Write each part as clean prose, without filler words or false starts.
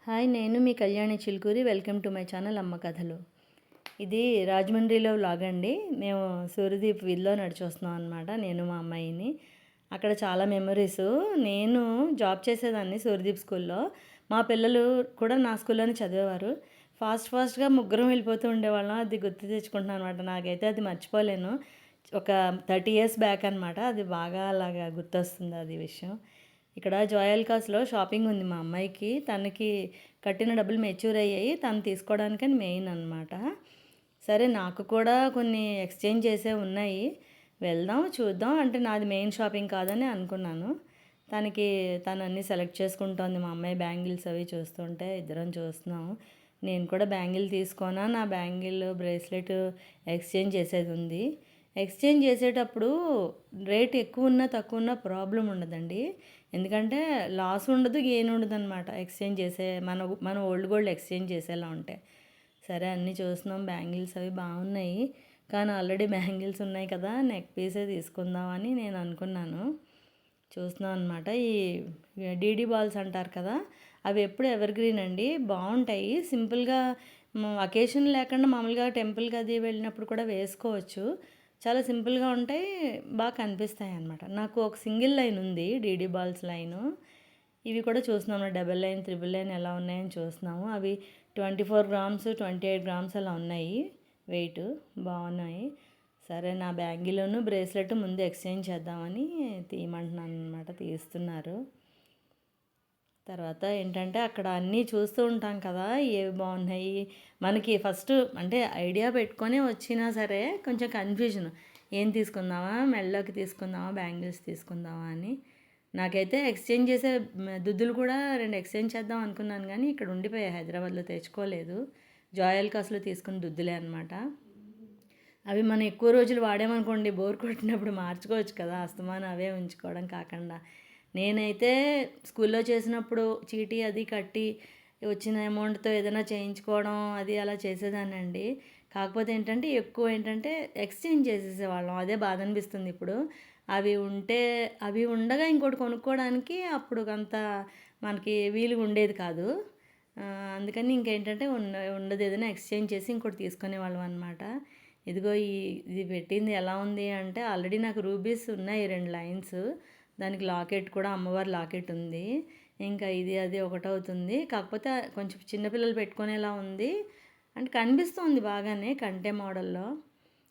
Hi, నేను మీ Kalyani Chilukuri. Welcome to my channel అమ్మ కథలు. ఇది రాజమండ్రిలో వ్లాగ్ అండి. మేము సూర్యదీప్ వీధిలో నడిచొస్తున్నాం అనమాట, నేను మా అమ్మాయిని. అక్కడ చాలా మెమరీస్. నేను జాబ్ చేసేదాన్ని సూర్యదీప్ స్కూల్లో. మా పిల్లలు కూడా నా స్కూల్లోనే చదివేవారు. ఫాస్ట్గా ముగ్గురం వెళ్ళిపోతూ ఉండేవాళ్ళం. అది గుర్తు తెచ్చుకుంటున్నాను అనమాట. నాకైతే అది మర్చిపోలేను. ఒక 30 years బ్యాక్ అనమాట. అది బాగా అలాగా గుర్తొస్తుంది అది విషయం. ఇక్కడ జోయల్కాస్లో షాపింగ్ ఉంది మా అమ్మాయికి. తనకి కట్టిన డబ్బులు మెచ్యూర్ అయ్యాయి, తను తీసుకోవడానికని మెయిన్ అనమాట. సరే, నాకు కూడా కొన్ని ఎక్స్చేంజ్ చేసే ఉన్నాయి, వెళ్దాం చూద్దాం అంటే నాది మెయిన్ షాపింగ్ కాదని అనుకున్నాను. తను అన్నీ సెలెక్ట్ చేసుకుంటోంది. మా అమ్మాయి బ్యాంగిల్స్ అవి చూస్తుంటే ఇద్దరం చూస్తున్నాము. నేను కూడా బ్యాంగిల్ తీసుకోనా, నా బ్యాంగిల్ బ్రేస్లెట్ ఎక్స్చేంజ్ చేసేది ఉంది. ఎక్స్చేంజ్ చేసేటప్పుడు రేట్ ఎక్కువ ఉన్నా తక్కువ ఉన్నా ప్రాబ్లం ఉండదండి. ఎందుకంటే లాస్ ఉండదు, గెయిన్ ఉండదు అనమాట. ఎక్స్చేంజ్ చేసే మన ఓల్డ్ గోల్డ్ ఎక్స్చేంజ్ చేసేలా ఉంటాయి. సరే, అన్నీ చూస్తున్నాం. బ్యాంగిల్స్ అవి బాగున్నాయి, కానీ ఆల్రెడీ బ్యాంగిల్స్ ఉన్నాయి కదా, నెక్ పీసే తీసుకుందామని నేను అనుకున్నాను. చూస్తున్నాం అనమాట. ఈ డీడీ బాల్స్ అంటారు కదా, అవి ఎప్పుడు ఎవర్ గ్రీన్ అండి, బాగుంటాయి. సింపుల్గా అకేషన్ లేకుండా మామూలుగా టెంపుల్కి అది వెళ్ళినప్పుడు కూడా వేసుకోవచ్చు. చాలా సింపుల్గా ఉంటాయి, బాగా కనిపిస్తాయి అన్నమాట. నాకు ఒక సింగిల్ లైన్ ఉంది, డీడీ బాల్స్ లైను. ఇవి కూడా చూస్తున్నాము, డబల్ లైన్, త్రిబుల్ లైన్ ఎలా ఉన్నాయని చూస్తున్నాము. అవి 24 grams 28 grams అలా ఉన్నాయి వెయిట్, బాగున్నాయి. సరే, నా బ్యాంగిల్ను బ్రేస్లెట్ ముందు ఎక్స్చేంజ్ చేద్దామని తీయమంటున్నాను అనమాట. తీస్తున్నారు. తర్వాత ఏంటంటే అక్కడ అన్నీ చూస్తూ ఉంటాం కదా, ఏవి బాగున్నాయి మనకి. ఫస్ట్ అంటే ఐడియా పెట్టుకొని వచ్చినా సరే కొంచెం కన్ఫ్యూజన్, ఏం తీసుకుందామా, మెడలోకి తీసుకుందామా, బ్యాంగిల్స్ తీసుకుందామా అని. నాకైతే ఎక్స్చేంజ్ చేసే దుద్దులు కూడా 2 ఎక్స్చేంజ్ చేద్దాం అనుకున్నాను, కానీ ఇక్కడ ఉండిపోయాయి, హైదరాబాద్లో తెచ్చుకోలేదు. జోయల్కాస్లో తీసుకున్న దుద్దులే అనమాట. అవి మనం ఎక్కువ రోజులు వాడామనుకోండి, బోర్ కొట్టినప్పుడు మార్చుకోవచ్చు కదా, అస్తమానం అవే ఉంచుకోవడం కాకుండా. నేనైతే స్కూల్లో చేసినప్పుడు చీటీ అది కట్టి వచ్చిన అమౌంట్తో ఏదైనా చేయించుకోవడం అది అలా చేసేదానండి. కాకపోతే ఏంటంటే ఎక్కువ ఏంటంటే ఎక్స్చేంజ్ చేసేసేవాళ్ళం, అదే బాధ అనిపిస్తుంది ఇప్పుడు. అవి ఉండగా ఇంకోటి కొనుక్కోవడానికి అప్పుడు అంత మనకి వీలుగా ఉండేది కాదు. అందుకని ఇంకేంటంటే ఉండదు, ఏదైనా ఎక్స్చేంజ్ చేసి ఇంకోటి తీసుకునేవాళ్ళం అనమాట. ఇదిగో ఇది పెట్టింది ఎలా ఉంది అంటే, ఆల్రెడీ నాకు రూబీస్ ఉన్నాయి 2 లైన్స్. దానికి లాకెట్ కూడా అమ్మవారి లాకెట్ ఉంది. ఇంకా ఇది అది ఒకటవుతుంది. కాకపోతే కొంచెం చిన్నపిల్లలు పెట్టుకునేలా ఉంది అంటే కనిపిస్తుంది బాగానే, కంటే మోడల్లో.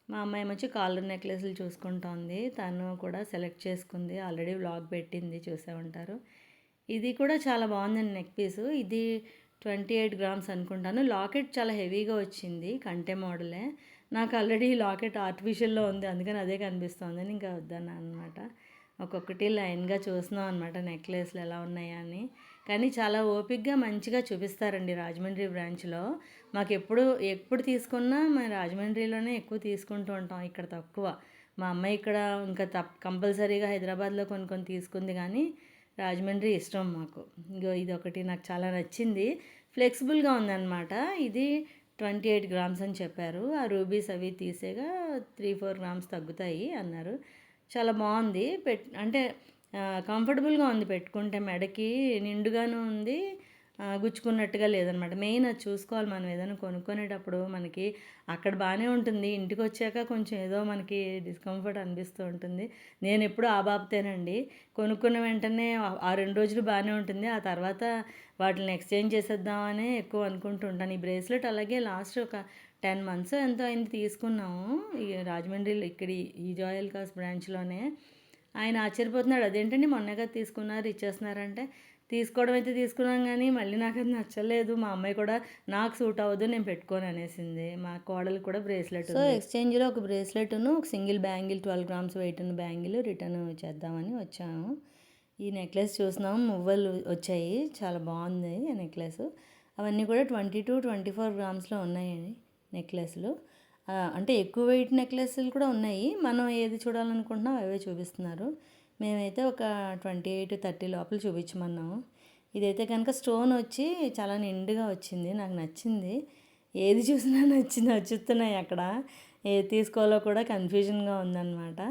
మా అమ్మాయి వచ్చి కాలర్ నెక్లెస్లు చూసుకుంటోంది. తను కూడా సెలెక్ట్ చేసుకుంది, ఆల్రెడీ వ్లాగ్ పెట్టింది, చూసే ఉంటారు. ఇది కూడా చాలా బాగుందండి నెక్ పీసు. ఇది 28 grams అనుకుంటాను. లాకెట్ చాలా హెవీగా వచ్చింది, కంటే మోడలే. నాకు ఆల్రెడీ లాకెట్ ఆర్టిఫిషియల్లో ఉంది, అందుకని అదే కనిపిస్తుంది, ఇంకా వద్దన్నా అనమాట. ఒక్కొక్కటి లైన్గా చూస్తున్నాం అనమాట, నెక్లెస్లు ఎలా ఉన్నాయా అని. కానీ చాలా ఓపిక్గా మంచిగా చూపిస్తారండి రాజమండ్రి బ్రాంచ్లో. మాకు ఎప్పుడు తీసుకున్నా మేము రాజమండ్రిలోనే ఎక్కువ తీసుకుంటూ ఉంటాం, ఇక్కడ తక్కువ. మా అమ్మాయి ఇక్కడ ఇంకా కంపల్సరీగా హైదరాబాద్లో కొన్ని తీసుకుంది, కానీ రాజమండ్రి ఇష్టం మాకు. ఇది ఒకటి నాకు చాలా నచ్చింది, ఫ్లెక్సిబుల్గా ఉందన్నమాట. ఇది 28 grams అని చెప్పారు. ఆ రూబీస్ అవి తీసేగా 3-4 grams తగ్గుతాయి అన్నారు. చాలా బాగుంది, అంటే కంఫర్టబుల్గా ఉంది, పెట్టుకుంటే మెడకి నిండుగాను ఉంది, గుచ్చుకున్నట్టుగా లేదనమాట. మెయిన్ అది చూసుకోవాలి మనం, ఏదైనా కొనుక్కునేటప్పుడు మనకి అక్కడ బాగానే ఉంటుంది, ఇంటికి వచ్చాక కొంచెం ఏదో మనకి డిస్కంఫర్ట్ అనిపిస్తూ ఉంటుంది. నేను ఎప్పుడు ఆ బాబతేనండి, కొనుక్కున్న వెంటనే ఆ 2 రోజులు బాగానే ఉంటుంది, ఆ తర్వాత వాటిని ఎక్స్చేంజ్ చేసేద్దామని ఎక్కువ అనుకుంటూ ఉంటాను. ఈ బ్రేస్లెట్ అలాగే లాస్ట్ ఒక 10 months ఎంతో అయింది తీసుకున్నాము, ఈ రాజమండ్రిలో ఇక్కడ ఈ జోయల్కాస్ బ్రాంచ్లోనే. ఆయన ఆశ్చర్యపోతున్నాడు, అదేంటండి మొన్నగా తీసుకున్నారు ఇచ్చేస్తున్నారంటే. తీసుకోవడం అయితే తీసుకున్నాం, కానీ మళ్ళీ నాకు అది నచ్చలేదు. మా అమ్మాయి కూడా నాకు సూట్ అవ్వదు, నేను పెట్టుకోను అనేసింది. మా కోడలు కూడా బ్రేస్లెట్. సో ఎక్స్చేంజ్లో ఒక బ్రేస్లెట్ను ఒక సింగిల్ బ్యాంగిల్ 12 grams వెయిట్ ఉన్న బ్యాంగిల్ రిటర్న్ చేద్దామని వచ్చాము. ఈ నెక్లెస్ చూసినాము, మువ్వలు వచ్చాయి, చాలా బాగుంది ఆ నెక్లెస్. అవన్నీ కూడా 22-24 grams ఉన్నాయండి నెక్లెస్లు. అంటే ఎక్కువ వెయిట్ నెక్లెస్లు కూడా ఉన్నాయి, మనం ఏది చూడాలనుకుంటున్నాం అవే చూపిస్తున్నారు. మేమైతే ఒక 28-30 లోపల చూపించమన్నాము. ఇదైతే కనుక స్టోన్ వచ్చి చాలా నిండుగా వచ్చింది, నాకు నచ్చింది. ఏది చూసినా నచ్చుతున్నాయి అక్కడ. ఏది తీసుకోవాలో కూడా కన్ఫ్యూజన్గా ఉందన్నమాట.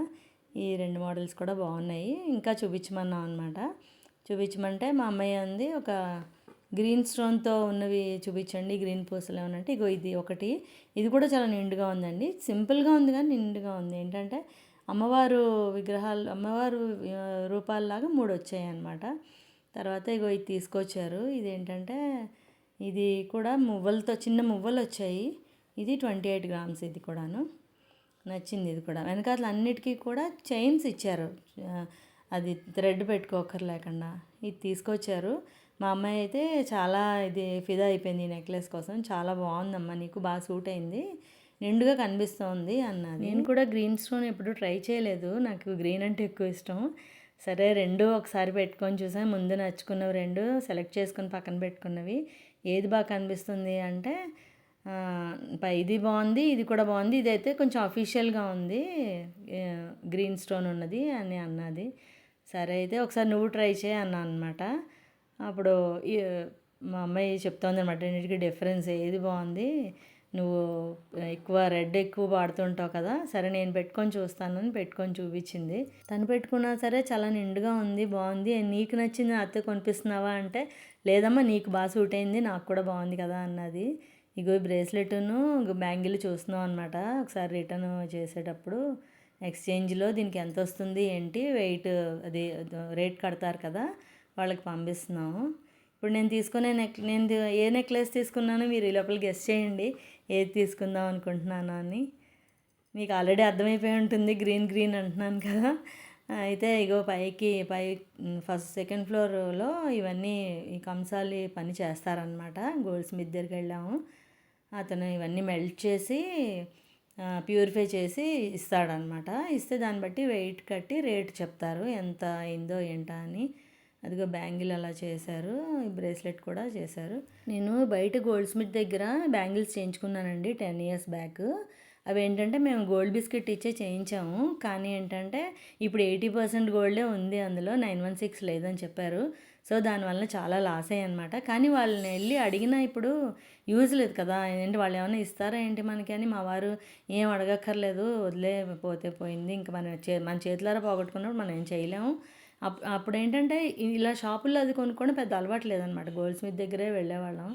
ఈ 2 మోడల్స్ కూడా బాగున్నాయి, ఇంకా చూపించమన్నాం అనమాట. చూపించమంటే మా అమ్మాయి అంది, ఒక గ్రీన్ స్టోన్తో ఉన్నవి చూపించండి, గ్రీన్ పూసలు ఏమన్నా అంటే ఇగో ఇది ఒకటి. ఇది కూడా చాలా నిండుగా ఉందండి. సింపుల్గా ఉంది కానీ నిండుగా ఉంది. ఏంటంటే అమ్మవారు విగ్రహాలు, అమ్మవారు రూపాల్లాగా 3 వచ్చాయి అన్నమాట. తర్వాత ఇగో ఇది తీసుకొచ్చారు. ఇదేంటంటే ఇది కూడా మువ్వలతో, చిన్న మువ్వలు వచ్చాయి. ఇది 28 గ్రామ్స్. ఇది కూడాను నచ్చింది. ఇది కూడా వెనకాతల అన్నిటికీ కూడా చైన్స్ ఇచ్చారు, అది థ్రెడ్ పెట్టుకోకర్లేకుండా. ఇది తీసుకొచ్చారు. మా అమ్మాయి అయితే చాలా ఇది ఫిదా అయిపోయింది ఈ నెక్లెస్ కోసం. చాలా బాగుందమ్మా, నీకు బాగా సూట్ అయింది, నిండుగా కనిపిస్తోంది అన్నది. నేను కూడా గ్రీన్ స్టోన్ ఎప్పుడు ట్రై చేయలేదు, నాకు గ్రీన్ అంటే ఎక్కువ ఇష్టం. సరే రెండు ఒకసారి పెట్టుకొని చూసాను. ముందు నచ్చుకున్నవి రెండు సెలెక్ట్ చేసుకొని పక్కన పెట్టుకున్నవి. ఏది బాగా కనిపిస్తుంది అంటే ఇది బాగుంది, ఇది కూడా బాగుంది, ఇదైతే కొంచెం అఫీషియల్గా ఉంది, గ్రీన్ స్టోన్ ఉన్నది అని అన్నది. సరే అయితే ఒకసారి నువ్వు ట్రై చేయి అన్నా అనమాట. అప్పుడు మా అమ్మాయి చెప్తోంది అనమాట, రెండింటికి డిఫరెన్స్ ఏది బాగుంది, నువ్వు ఎక్కువ రెడ్ ఎక్కువ వాడుతుంటావు కదా, సరే నేను పెట్టుకొని చూస్తానని పెట్టుకొని చూపించింది. తను పెట్టుకున్నా సరే చాలా నిండుగా ఉంది, బాగుంది. నీకు నచ్చింది అత్తే కొనిపిస్తున్నావా అంటే లేదమ్మా, నీకు బాగా సూట్ అయింది, నాకు కూడా బాగుంది కదా అన్నది. ఇగో ఈ బ్రేస్లెట్ను బ్యాంగిల్ చూస్తున్నాం అనమాట. ఒకసారి రిటర్న్ చేసేటప్పుడు ఎక్స్చేంజ్లో దీనికి ఎంత వస్తుంది ఏంటి వెయిట్, అది రేట్ కడతారు కదా, వాళ్ళకి పంపిస్తున్నాము. ఇప్పుడు నేను తీసుకునే నేను ఏ నెక్లెస్ తీసుకున్నానో మీరు ఈ లోపల గెస్ చేయండి ఏది తీసుకుందాం అనుకుంటున్నాను అని. మీకు ఆల్రెడీ అర్థమైపోయి ఉంటుంది, గ్రీన్ అంటున్నాను కదా. అయితే ఇగో పై ఫస్ట్ సెకండ్ ఫ్లోర్లో ఇవన్నీ ఈ కంసాలి పని చేస్తారనమాట. గోల్డ్ స్మిత్ దగ్గరికి వెళ్ళాము. అతను ఇవన్నీ మెల్ట్ చేసి ప్యూరిఫై చేసి ఇస్తాడనమాట. ఇస్తే దాన్ని బట్టి వెయిట్ కట్టి రేట్ చెప్తారు ఎంత అయిందో ఏంటా అని. అదిగో బ్యాంగిల్ అలా చేశారు, ఈ బ్రేస్లెట్ కూడా చేశారు. నేను బయట గోల్డ్ స్మిత్ దగ్గర బ్యాంగిల్స్ చేయించుకున్నానండి 10 years బ్యాక్. అవి ఏంటంటే మేము గోల్డ్ బిస్కెట్ ఇచ్చే చేయించాము, కానీ ఏంటంటే ఇప్పుడు 80% గోల్డే ఉంది అందులో, 916 లేదని చెప్పారు. సో దానివల్ల చాలా లాస్ అయ్యాయి అనమాట. కానీ వాళ్ళని వెళ్ళి అడిగినా ఇప్పుడు యూజ్ లేదు కదా, ఏంటి వాళ్ళు ఏమైనా ఇస్తారా ఏంటి మనకి అని. మా వారు ఏం అడగక్కర్లేదు, వదిలే పోతే పోయింది, ఇంకా మన చేతులారా పోగొట్టుకున్నప్పుడు మనం ఏం చేయలేము. అప్పుడు ఏంటంటే ఇలా షాపుల్లో అది కొనుక్కోవడం పెద్ద అలవాటు లేదనమాట, గోల్డ్ స్మిత్ దగ్గరే వెళ్ళేవాళ్ళం.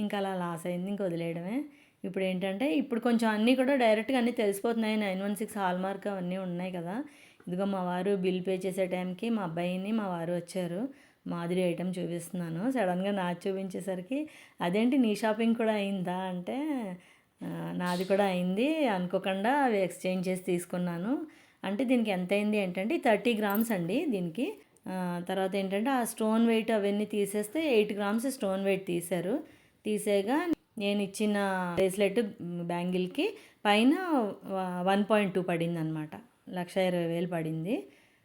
ఇంకా అలా లాస్ అయింది, ఇంక వదిలేయడమే. ఇప్పుడు ఏంటంటే ఇప్పుడు కొంచెం అన్నీ కూడా డైరెక్ట్గా అన్నీ తెలిసిపోతున్నాయి, 916 హాల్మార్క్ అవన్నీ ఉన్నాయి కదా. ఇదిగో మా వారు బిల్ పే చేసే టైంకి మా అబ్బాయిని మా వారు వచ్చారు. మాధురి ఐటెం చూపిస్తున్నాను, సడన్గా నాది చూపించేసరికి అదేంటి నీ షాపింగ్ కూడా అయిందా అంటే నాది కూడా అయింది, అనుకోకుండా అవి ఎక్స్చేంజ్ చేసి తీసుకున్నాను అంటే. దీనికి ఎంత అయింది ఏంటంటే 30 గ్రామ్స్ అండి దీనికి. తర్వాత ఏంటంటే ఆ స్టోన్ వెయిట్ అవన్నీ తీసేస్తే 8 గ్రామ్స్ స్టోన్ వెయిట్ తీశారు. తీసేగా నేను ఇచ్చిన బ్రేస్లెట్ బ్యాంగిల్కి పైన 1.2 పడింది అనమాట, 1,20,000 పడింది.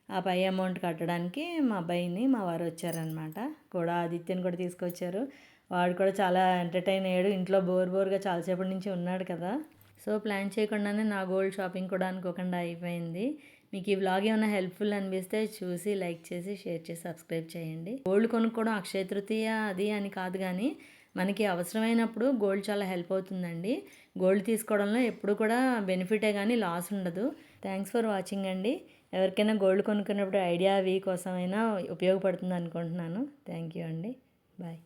ఆ పై అమౌంట్ కట్టడానికి మా అబ్బాయిని మా వారు వచ్చారనమాట. కూడా ఆదిత్యని కూడా తీసుకొచ్చారు. వాడు కూడా చాలా ఎంటర్టైన్ అయ్యాడు, ఇంట్లో బోర్గా చాలాసేపటి నుంచి ఉన్నాడు కదా. సో ప్లాన్ చేయకుండానే నా గోల్డ్ షాపింగ్ కూడా అనుకోకుండా అయిపోయింది. మీకు ఈ వ్లాగ్ ఏమైనా హెల్ప్ఫుల్ అనిపిస్తే చూసి లైక్ చేసి షేర్ చేసి సబ్స్క్రైబ్ చేయండి. గోల్డ్ కొనుక్కోవడం అక్షయ తృతీయ అది అని కాదు, కానీ మనకి అవసరమైనప్పుడు గోల్డ్ చాలా హెల్ప్ అవుతుందండి. గోల్డ్ తీసుకోవడంలో ఎప్పుడు కూడా బెనిఫిటే కానీ లాస్ ఉండదు. థ్యాంక్స్ ఫర్ వాచింగ్ అండి. ఎవరికైనా గోల్డ్ కొనుక్కున్నప్పుడు ఐడియా అవి కోసమైనా ఉపయోగపడుతుంది అనుకుంటున్నాను. థ్యాంక్ యూ అండి. బాయ్.